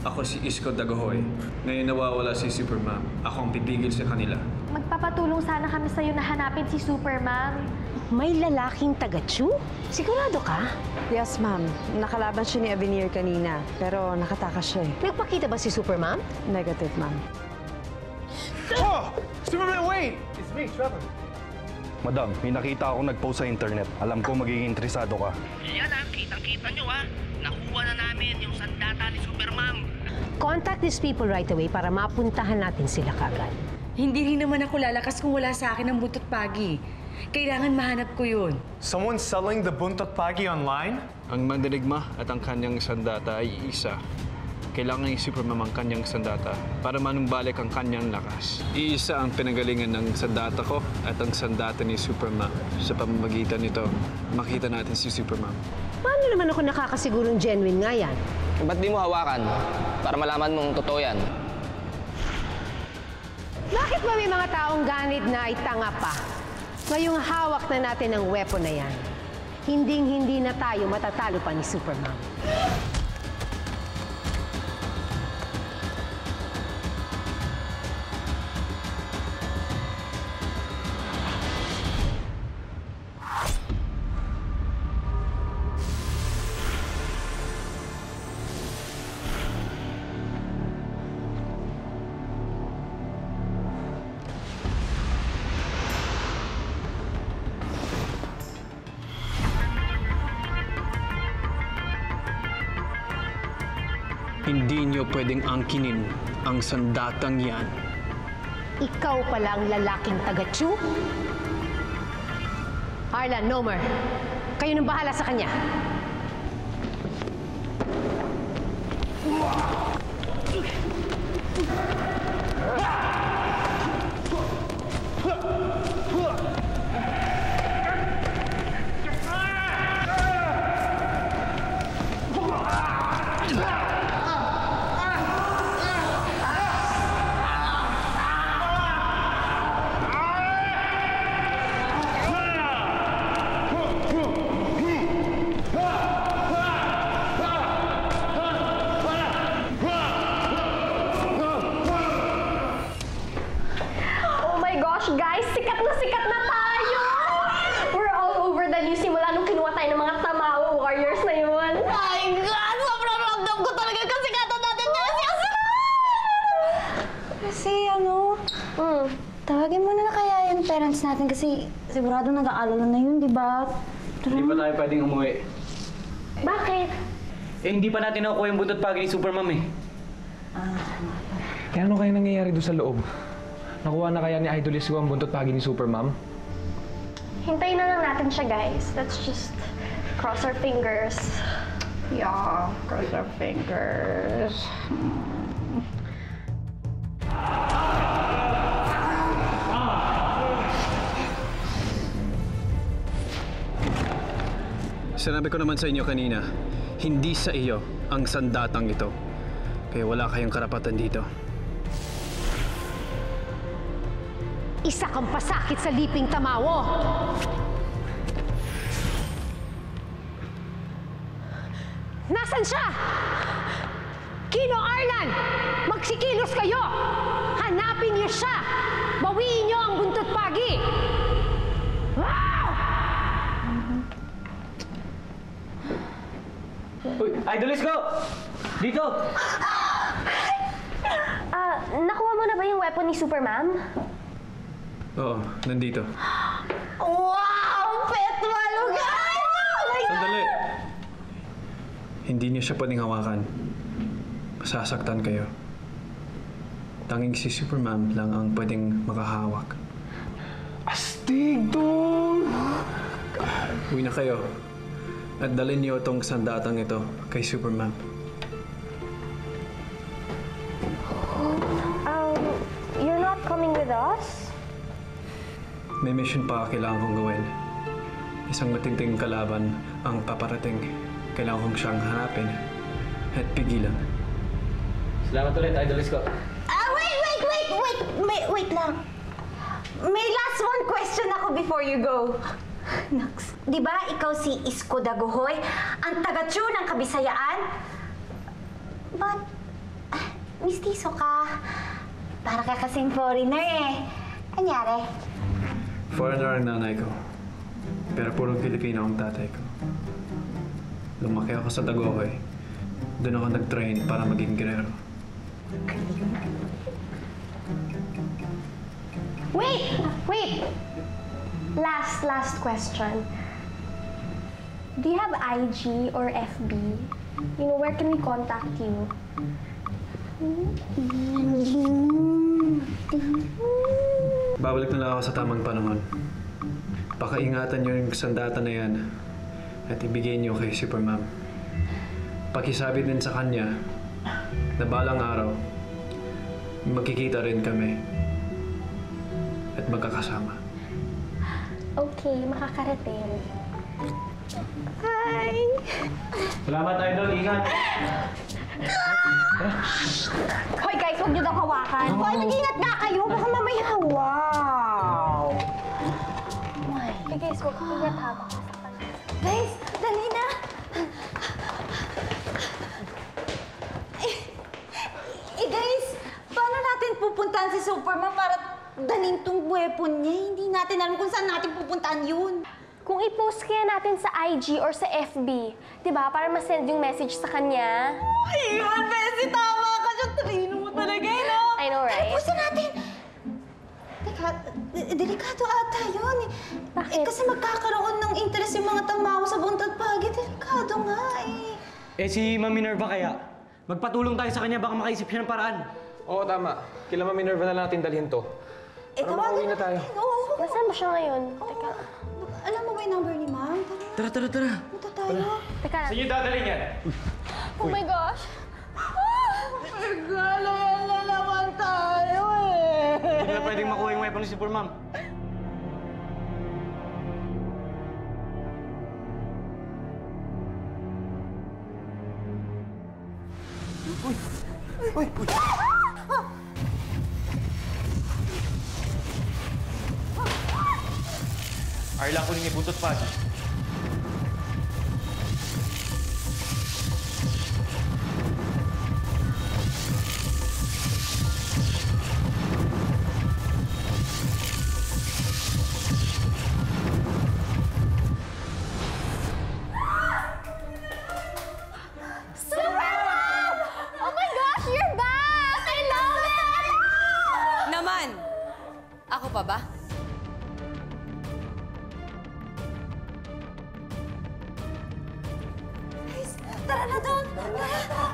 Ako si Isko Dagohoy. Ngayon nawawala si Supermam. Ako ang pipigil sa kanila. Magpapatulong sana kami sa'yo na hanapin si Supermam. May lalaking taga-Chu? Sigurado ka? Yes, ma'am. Nakalaban siya ni Avenir kanina, pero nakatakas siya eh. Nagpakita ba si Supermam? Negative, ma'am. Oh! Superman, wait! It's me, Trevor. Madam, may nakita akong nag-post sa internet. Alam ko magiging interesado ka. Yan kitang-kita nyo Nakuha na namin yung sandata ni Supermam. Contact these people right away para mapuntahan natin sila kagad. Hindi rin naman ako lalakas kung wala sa akin ang buntot pagi. Kailangan mahanap ko yun. Someone selling the buntot pagi online? Ang mandirigma at ang kanyang sandata ay isa. Kailangan ni Supermam ang kanyang sandata para manumbalik ang kanyang lakas. Iisa ang pinagalingan ng sandata ko at ang sandata ni Supermam. Sa pamamagitan nito, makita natin si Supermam. Paano naman ako nakakasigurong genuine nga yan? Ba't di mo hawakan? Para malaman mong totoo yan. Bakit ba may mga taong ganit na ay tanga pa? Ngayong hawak na natin ang weapon na yan, hinding-hindi na tayo matatalo pa ni Supermam. Hindi niyo pwedeng angkinin ang sandatang yan. Ikaw pala ang lalaking taga-Chu? Arlan, Nomer, kayo nang bahala sa kanya. Guys, sikat na tayo! We're all over the news simula nung kinuha tayo ng mga Tamawa Warriors na yun. My God! Sobrang ramdam ko talaga kasi kata natin niya si Aslan! Kasi tawagin mo na kaya yung parents natin kasi sigurado nag-aalala na yun, di ba? Hindi pa tayo pwedeng umuwi. Bakit? Hindi pa natin nakukuha yung buntot pagi ni Supermam eh. Kaya ano kaya nangyayari doon sa loob? Nakuha na kaya ni Idol Isko ang buntot pagi ni Supermam? Hintayin na lang natin siya, guys. Let's just cross our fingers. Yeah, cross our fingers. Sinabi ko naman sa inyo kanina, hindi sa iyo ang sandatang ito. Kaya wala kayong karapatan dito. Isa kang pasakit sa liping Tamawo! Nasaan siya? Kino Arlan! Magsikilos kayo! Hanapin niyo siya! Bawiin niyo ang buntot pagi! Wow! Uy, Idol Isko! Dito! Nakuha mo na ba yung weapon ni Supermam? Oo, nandito. Wow! Pet malugay! Sandali! Hindi niyo siya pwedeng hawakan. Masasaktan kayo. Tanging si Supermam lang ang pwedeng makahawak. Astig to! Uwi na kayo. At dalhin niyo itong sandatang ito kay Supermam. You're not coming with us? May mission pa kailangan kong gawin. Isang matinding kalaban ang paparating. Kailangan kong siyang hanapin at pigilan. Salamat ulit, Idol Isko. Wait lang. May last one question ako before you go. Naks, di ba ikaw si Isko Dagohoy, ang taga-Chu ng Kabisayaan? But Mistiso ka. Para ka kasing foreigner eh. Anyari? Foreigner ang nanay ko. Pero puro Pilipino ang tatay ko. Lumaki ako sa Daguhoy. Doon ako nag-train para maging gurero. Wait! Last question. Do you have IG or FB? You know, where can we contact you? Babalik na lang ako sa tamang panahon. Pakaingatan niyo yung sandata na yan at ibigay niyo kay Supermom. Pakisabi din sa kanya na balang araw, magkikita rin kami at magkakasama. Okay, makakarating. Hi! Salamat, Idol. Ingat. Hoy guys, huwag niyo daw hawakan. Hoy, mag-ingat na kayo. Baka mamaya. Wow! Hey guys, huwag ingat habang nasa kanya. Guys, dali na. Guys, paano natin pupuntahan si Superman para dalhin tong weapon niya? Hindi natin alam kung saan natin pupuntahan yun. Kung i-post kaya natin sa IG or sa FB, di ba? Para ma-send yung message sa kanya. Ayun, Bessie, tama ka. Talino mo talaga, no? I know, right? Tara, posta natin. Teka, delikado ata yun. Bakit? Kasi magkakaroon ng interest yung mga tamawa sa buntod pagi. Delikado nga eh. Eh si Ma'am Minerva kaya? Magpatulong tayo sa kanya, baka makaisip siya ng paraan. Oo, tama. Kila Ma'am Minerva na lang natin dalhin to. Para makauwi na tayo. Oo. Nasaan ba siya ngayon? Teka. Alam mo ba yung number ni Ma'am? Tara. Punta tayo. Teka. Sige, dadalhin yan. Oh my gosh! Nagalayan na naman tayo eh. Hindi na pwedeng makuha yung weapon ni Supermom. Arla, kunin yung buntot pagi. Supermom! Oh my gosh, you're back! I love it! Naman! Ako pa ba? Guys, tara na doon. Tara.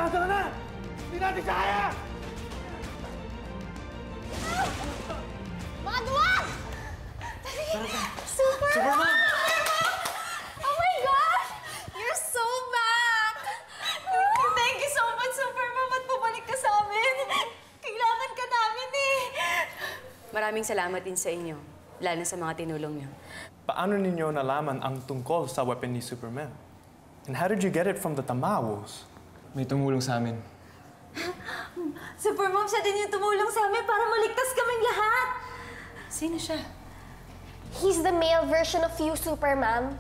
Tara na! Hindi natin kaya! Madwag! Supermom! Oh my gosh! You're so back! Thank you so much, Superman. At pabalik ka sa amin. Kailangan ka namin eh. Maraming salamat din sa inyo, lalo sa mga tinulong niyo. Paano ninyo nalaman ang tungkol sa weapon ni Superman? And how did you get it from the Tamawos? May tumulong sa amin. Supermom, siya din yung tumulong sa amin para maligtas kaming lahat. Sino siya? He's the male version of you, Supermom.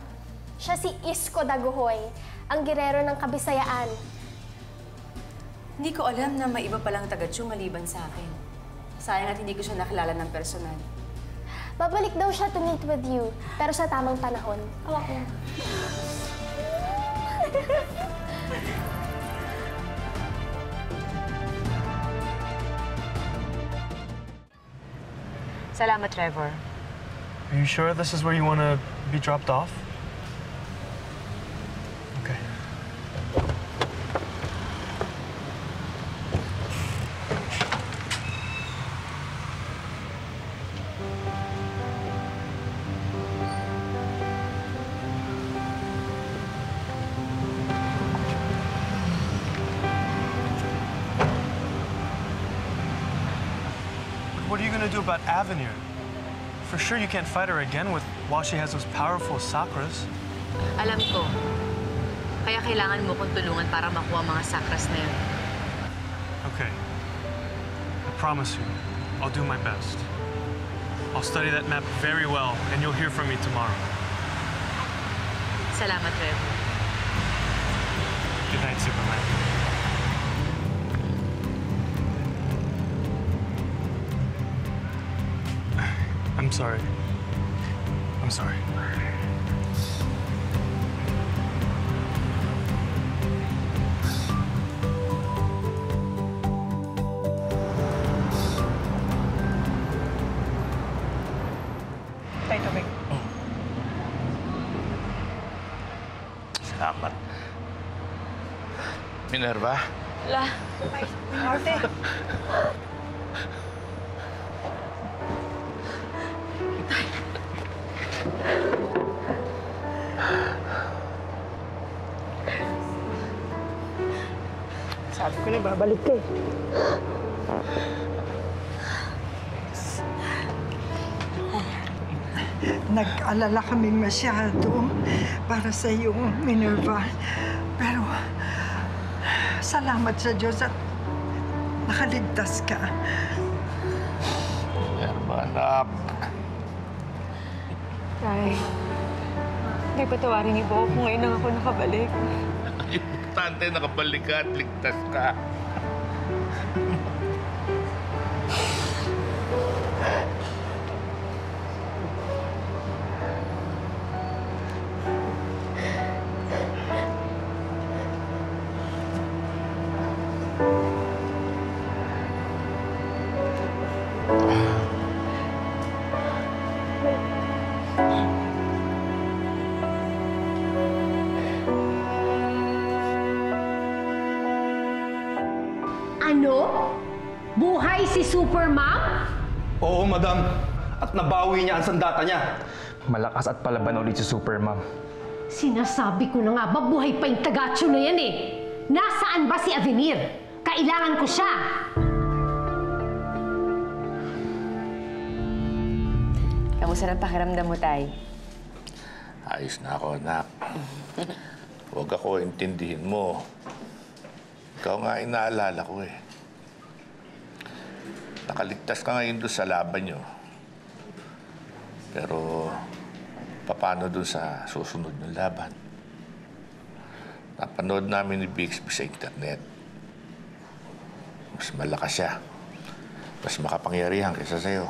Siya si Isko Daguhoy, ang girero ng Kabisayaan. Hindi ko alam na may iba palang taga-Tsu maliban sa akin. Sayang at hindi ko siya nakilala ng personal. Babalik daw siya to meet with you, pero sa tamang panahon. Hawak mo. Salamat, Trevor. Are you sure this is where you want to be dropped off? Okay. What are you gonna do about Avenir? For sure you can't fight her again while she has those powerful sakras. Alam ko. Kaya kailangan mo kong tulungan para makuha mga sakras na yun. Okay. I promise you, I'll do my best. I'll study that map very well, and you'll hear from me tomorrow. Salamat, Trevor. Good night, Superman. I'm sorry. I'm sorry. Tay, tubig. Salamat. Minerva? La. Arte. Sabi ko na, babalik ka eh. Nag-alala kaming masyado para sa iyo, Minerva. Pero salamat sa Diyos at nakaligtas ka. Minerva, anak. Tay, hindi patawarin niyo po kung ngayon lang ako nakabalik. Importante, nakabalik ka at ligtas ka. Ano? Buhay si Super Mom? Oo, madam. At nabawi niya ang sandata niya. Malakas at palaban ulit si Super Mom. Sinasabi ko na nga ba, buhay pa yung Tagacho na yan eh. Nasaan ba si Avenir? Kailangan ko siya. Kamusta ng pakiramdam mo, Tay? Ayos na ako, anak. Huwag ako intindihin mo. Ikaw nga inaalala ko eh. Nakaligtas ka ngayon doon sa laban nyo. Pero, paano doon sa susunod ng laban? Napanood namin ni Bixby sa internet. Mas malakas siya. Mas makapangyarihan kaysa sa'yo.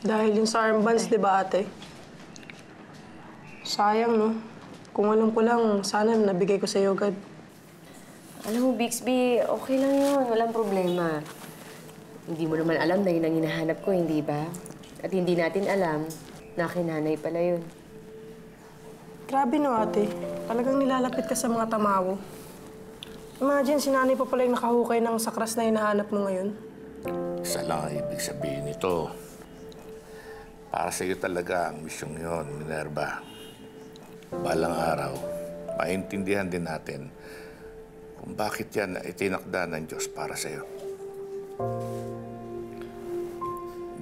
Dahil yung sa armbands, di ba, ate? Sayang, no? Kung alam ko lang, sana nabigay ko sa'yo agad. Alam mo, Bixby, okay lang yun. Walang problema. Hindi mo naman alam na yun ang hinahanap ko, hindi ba? At hindi natin alam na kinanay pala yun. Grabe, no, ate? Talagang nilalapit ka sa mga tamawo. Imagine, si nanay pa pala yung nakahukay ng sakras na hinahanap mo ngayon. Isa lang ang ibig sabihin nito. Para sa iyo talaga ang misyong yun, Minerva. Balang araw, maintindihan din natin kung bakit yan itinakda ng Diyos para sa iyo.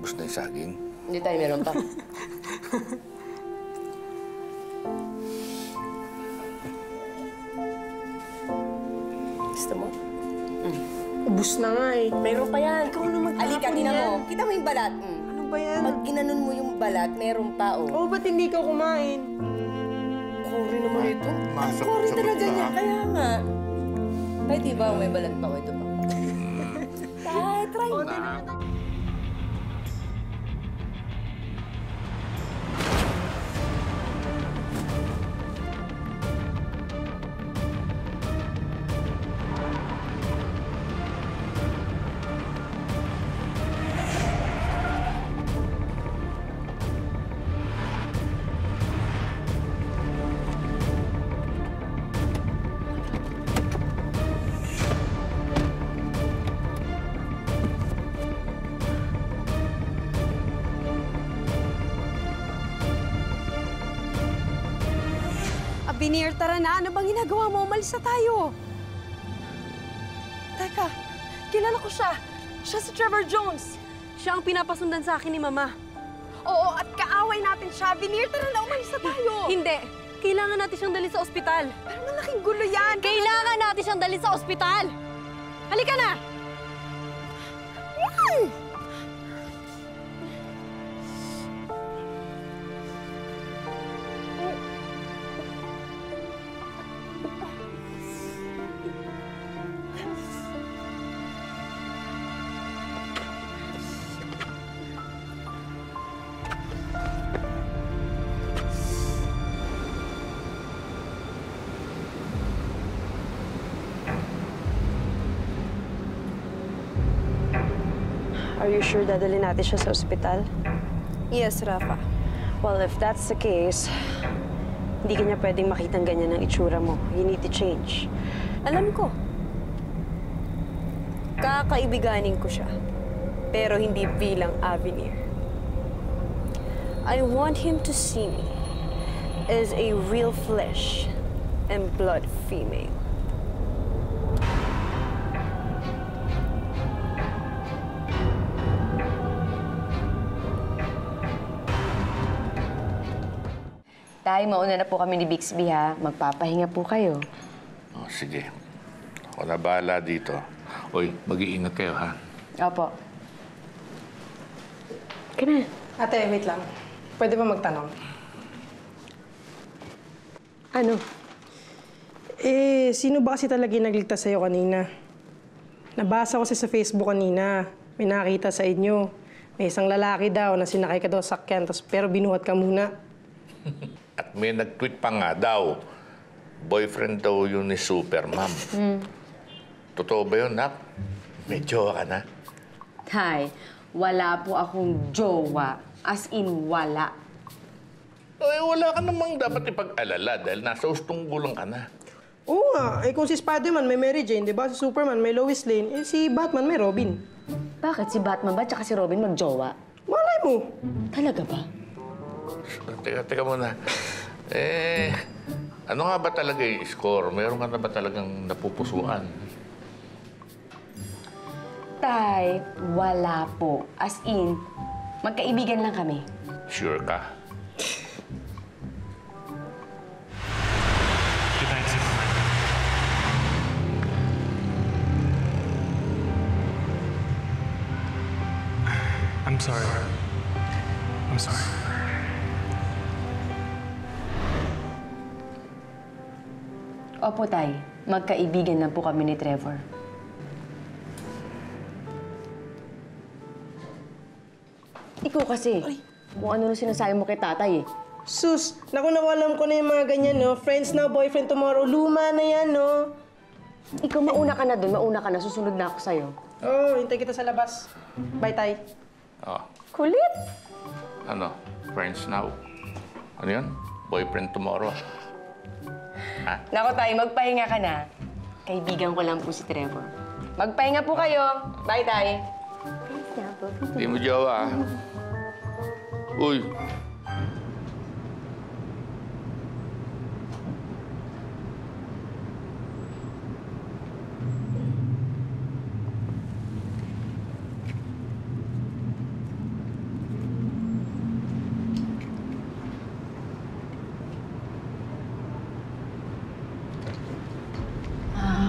Ubus na yung saging? Hindi tayo meron pa. Gusto mo? Ubus na nga eh. Meron pa yan. Ikaw na magtapon Alika, tingnan mo. Kita mo yung balat. Ano ba yan? Pag ginanon mo yung balat, meron pa, oh. Oo, ba't hindi ka kumain? Kuri naman ito. Masakit Kuri sa talaga mata. niya. Kaya nga. Tay, di ba may balat pa ko ito pa? Tay, try mo. Avenir, tara na. Ano bang ginagawa mo? Umalis na tayo. Teka, kilala ko siya. Siya si Trevor Jones. Siya ang pinapasundan sa akin ni Mama. Oo, at kaaway natin siya. Avenir, tara na. Umalis na tayo. Hindi. Kailangan natin siyang dalhin sa ospital. Pero malaking gulo yan. Kailangan natin siyang dalhin sa ospital. Halika na! Are you sure dadalhin natin siya sa ospital? Yes, Rafa. Well, if that's the case, hindi ka niya pwedeng makitang ganyan ang itsura mo. You need to change. Alam ko. Kakaibiganin ko siya. Pero hindi bilang Avenir. I want him to see me as a real flesh and blood female. Tay, mauna na po kami ni Bixby, ha? Magpapahinga po kayo. Oh, sige. Ako na bahala dito. Uy, mag-iingat kayo, ha? Opo. Kana. Ate, wait lang. Pwede ba magtanong? Ano? Sino ba kasi talaga yung nagligtas sa'yo kanina? Nabasa ko sa Facebook kanina. May nakita sa inyo. May isang lalaki daw na sinakay ka daw sa sakyan, pero binuhat ka muna. At may nag-tweet pa nga daw. Boyfriend daw yun ni Supermom. Totoo ba yun, Nak? May jowa ka na? Tay, wala po akong jowa. As in, wala. Eh, wala ka namang dapat ipag-alala dahil nasa ustong gulong ka na. Oo nga. Kung si Spider-Man may Mary Jane, di ba? Si Superman may Lois Lane, si Batman may Robin. Bakit? Si Batman ba tsaka si Robin magjowa? Malay mo. Talaga ba? Teka muna. Ano nga ba talaga yung score? Meron ka na ba talagang napupusuan? Tay, wala po. As in, magkaibigan lang kami. Sure ka? Good night, Superman. I'm sorry. I'm sorry. Opo, Tay. Magkaibigan lang po kami ni Trevor. Ikaw kasi, kung ano nung sinasabi mo kay tatay eh. Sus, naku, nawalam ko na yung mga ganyan, no? Friends now, boyfriend tomorrow. Luma na yan, no? Ikaw, mauna ka na dun. Mauna ka na. Susunod na ako sa'yo. Oo, hintay kita sa labas. Bye, Tay. Oh. Kulit! Ano? Friends now? Ano yun? Boyfriend tomorrow? Ha? Naku, Tay, magpahinga ka na. Kaibigan ko lang po si Trevor. Magpahinga po kayo. Bye, Tay. Hindi mo jowa, ah. Uy!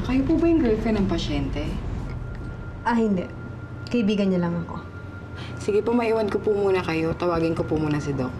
Kayo po ba yung girlfriend ng pasyente? Hindi. Kaibigan niya lang ako. Sige po, maiwan ko po muna kayo. Tawagin ko po muna si Doc.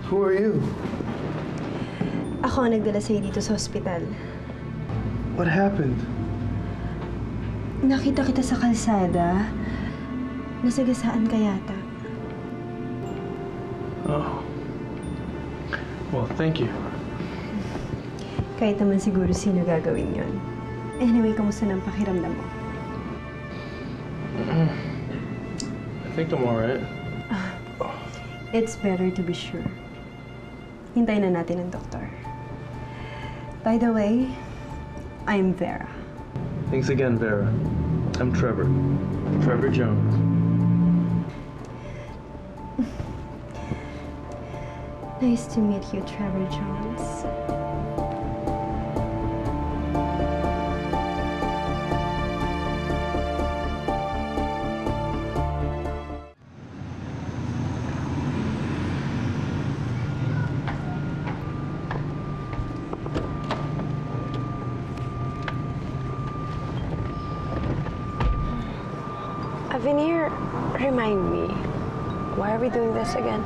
Who are you? Ako ang nagdala sa'yo dito sa ospital. What happened? Nakita kita sa kalsada. Nasagasaan ka yata. Oh. Well, thank you. Kahit naman siguro sino gagawin yon. Anyway, kamusta ng pakiramdam mo? I think I'm alright. It's better to be sure. Hintayin na natin ang doktor. By the way, I'm Vera. Thanks again, Vera. I'm Trevor. Trevor Jones. Nice to meet you, Trevor Jones. Avenir, remind me, why are we doing this again?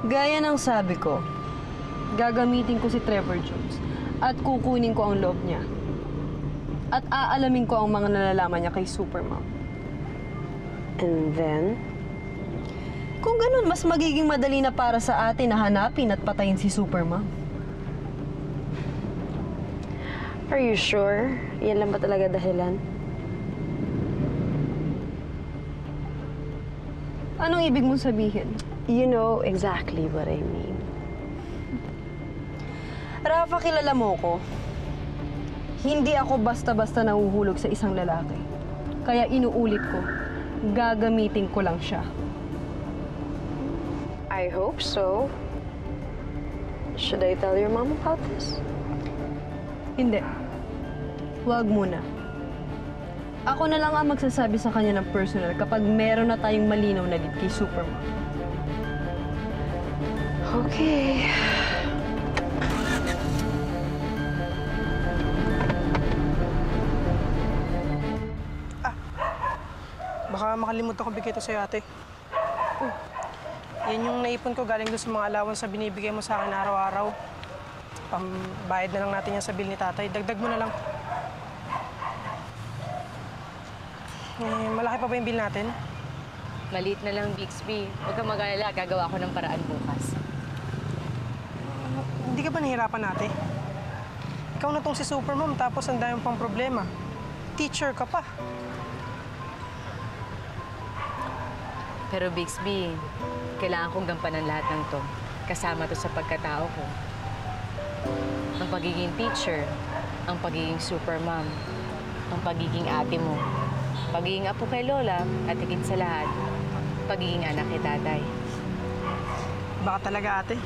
Gaya ng sabi ko, gagamitin ko si Trevor Jones at kukunin ko ang loob niya. At aalamin ko ang mga nalalaman niya kay Supermom. And then? Kung ganun, mas magiging madali na para sa atin na hanapin at patayin si Supermom. Are you sure? Yan lang ba talaga dahilan? Anong ibig mong sabihin? You know exactly what I mean. Rafa, kilala mo ko. Hindi ako basta-basta nahuhulog sa isang lalaki. Kaya inuulit ko, gagamitin ko lang siya. I hope so. Should I tell your mom about this? Hindi. Huwag muna. Ako na lang ang magsasabi sa kanya ng personal kapag meron na tayong malinaw na lead kay Supermom. Okay. Baka makalimutan ko bigay ito sa'yo, ate. Yan yung naipon ko galing doon sa mga allowance na binibigay mo sa akin araw-araw. Pambayad na lang natin yan sa bill ni tatay. Dagdag mo na lang. Malaki pa ba yung bill natin? Maliit na lang, Bixby. Huwag kang mag-alala, gagawa ko ng paraan bukas. Hindi ka ba nahihirapan, ate? Ikaw na tong si Supermom, tapos ang dami pang problema. Teacher ka pa. Pero Bixby, kailangan kong gampanan lahat ng to. Kasama to sa pagkatao ko. Ang pagiging teacher, ang pagiging Supermom, ang pagiging ate mo, pagiging apo kay Lola, at higit sa lahat, pagiging anak kay tatay. Baka talaga, ate.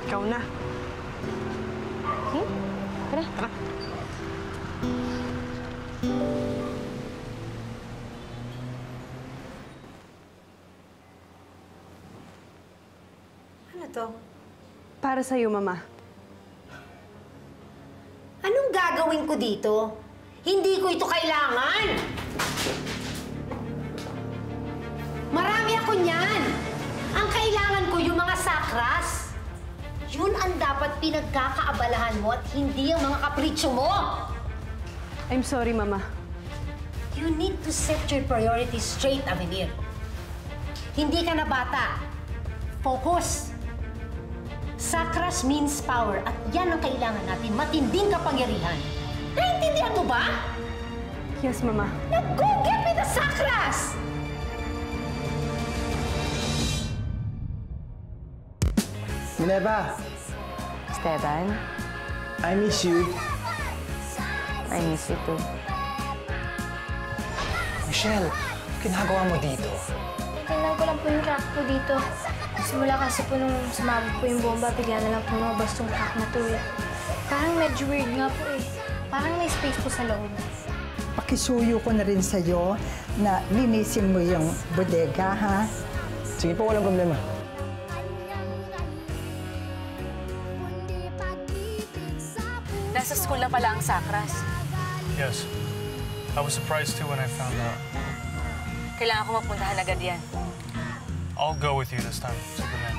Ikaw na. Tara. Tara. Ano to? Para sa'yo, Mama. Anong gagawin ko dito? Hindi ko ito kailangan! Marami ako niyan! Ang kailangan ko yung mga sakras. Yun ang dapat pinagkakaabalahan mo at hindi ang mga kapritsyo mo! I'm sorry, Mama. You need to set your priorities straight, Avenir. Hindi ka na bata. Focus! Sakras means power at yan ang kailangan natin, matinding kapangyarihan. Naiintindihan mo ba? Yes, Mama. Now go get me the sakras! Minerva! Esteban? I miss you. I miss you too. Michelle, ginagawa mo dito? Tingnan ko lang po yung crack po dito. Simula kasi po nung sumabog po yung bomba, bigla na lang po lumabas tong crack na to eh. Parang medyo weird nga po eh. Parang may space po sa loob. Pakisuyo ko na rin sa'yo na linisin mo yung bodega, ha? Sige po, walang problema. Nasa school na pala ang sakras. Yes. I was surprised too when I found out. Kailangan ko mapuntahan agad yan. I'll go with you this time, Superman.